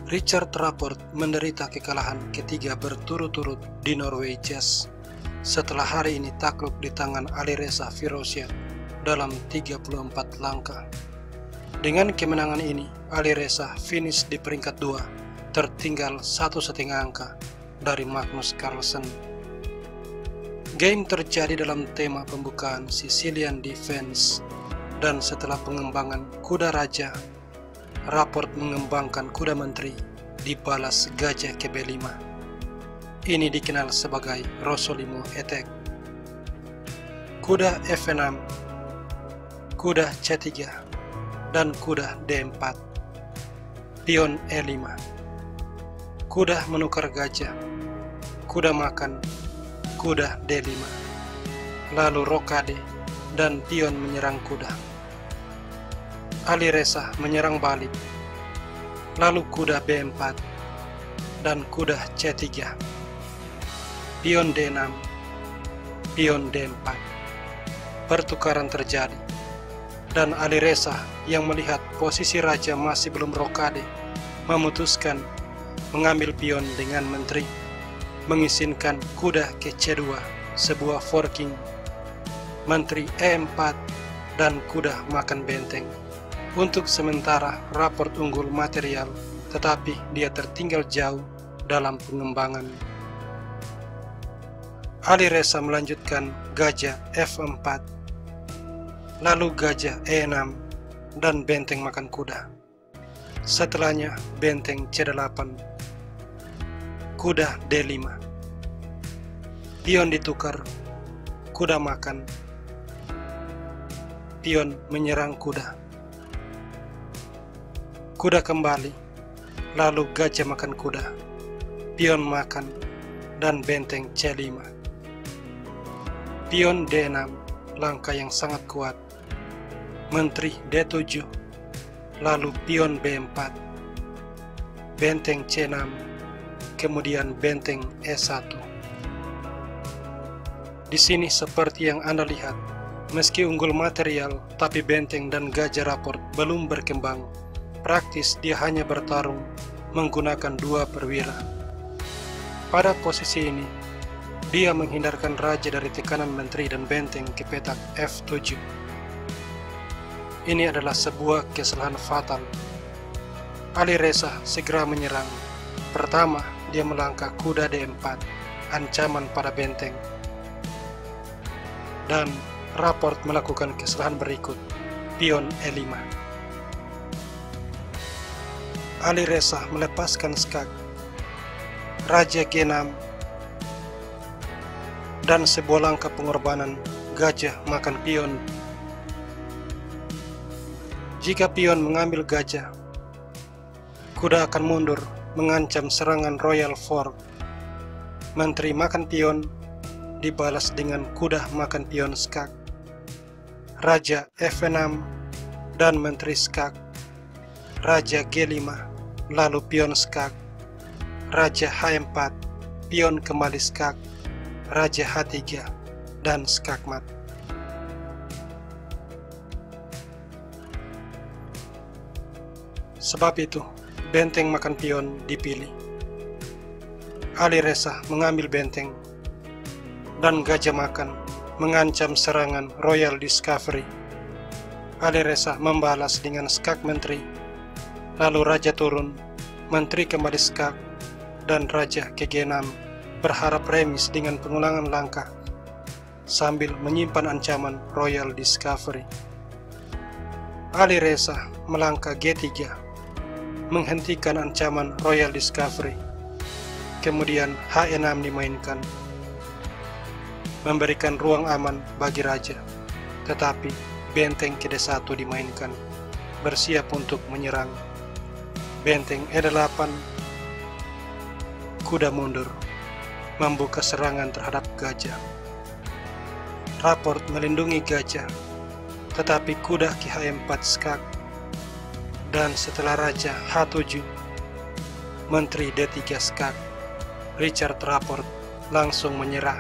Richard Rapport menderita kekalahan ketiga berturut-turut di Norway Chess setelah hari ini takluk di tangan Alireza Firouzja dalam 34 langkah. Dengan kemenangan ini, Alireza finish di peringkat 2, tertinggal 1,5 angka dari Magnus Carlsen. Game terjadi dalam tema pembukaan Sicilian Defense, dan setelah pengembangan kuda raja, Rapport mengembangkan kuda menteri dibalas gajah ke B5. Ini dikenal sebagai Rossolimo attack. Kuda F6, kuda C3, dan kuda D4. Pion E5. Kuda menukar gajah, kuda makan, kuda D5. Lalu rokade dan pion menyerang kuda. Alireza menyerang balik, lalu kuda B4 dan kuda C3. Pion D6, pion D4. Pertukaran terjadi, dan Alireza yang melihat posisi raja masih belum rokade memutuskan mengambil pion dengan menteri, mengizinkan kuda ke C2, sebuah forking, menteri E4, dan kuda makan benteng. Untuk sementara Rapport unggul material, tetapi dia tertinggal jauh dalam pengembangan. Alireza melanjutkan gajah F4, lalu gajah E6, dan benteng makan kuda. Setelahnya benteng C8, kuda D5. Pion ditukar, kuda makan, pion menyerang kuda. Kuda kembali, lalu gajah makan kuda, pion makan, dan benteng C5. Pion D6, langkah yang sangat kuat. Menteri D7, lalu pion B4, benteng C6, kemudian benteng E1. Di sini seperti yang Anda lihat, meski unggul material, tapi benteng dan gajah Rapport belum berkembang. Praktis dia hanya bertarung menggunakan 2 perwira. Pada posisi ini, dia menghindarkan raja dari tekanan menteri dan benteng ke petak F7. Ini adalah sebuah kesalahan fatal. Alireza segera menyerang. Pertama, dia melangkah kuda D4, ancaman pada benteng. Dan Rapport melakukan kesalahan berikut, pion E5. Alireza melepaskan skak, raja G6, dan sebuah langkah pengorbanan gajah makan pion. Jika pion mengambil gajah, kuda akan mundur mengancam serangan Royal Fork. Menteri makan pion dibalas dengan kuda makan pion skak, raja F6, dan menteri skak, raja G5, lalu pion skak, raja H4, pion kembali skak, raja H3, dan skak mat. Sebab itu, benteng makan pion dipilih. Alireza mengambil benteng, dan gajah makan mengancam serangan Royal Discovery. Alireza membalas dengan skak menteri, lalu raja turun, menteri kembali skak, dan raja ke G6 berharap remis dengan pengulangan langkah sambil menyimpan ancaman Royal Discovery. Alireza melangkah G3, menghentikan ancaman Royal Discovery. Kemudian H6 dimainkan, memberikan ruang aman bagi raja, tetapi benteng ke D1 dimainkan, bersiap untuk menyerang. Benteng E8, kuda mundur, membuka serangan terhadap gajah. Rapport melindungi gajah, tetapi kuda ke H4 skak, dan setelah raja H7, menteri D3 skak, Richard Rapport langsung menyerah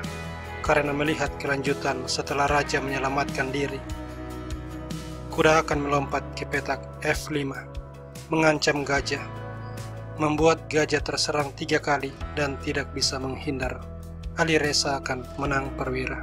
karena melihat kelanjutan setelah raja menyelamatkan diri. Kuda akan melompat ke petak F5, mengancam gajah. membuat gajah terserang 3 kali dan tidak bisa menghindar. Ali Reza akan menang perwira.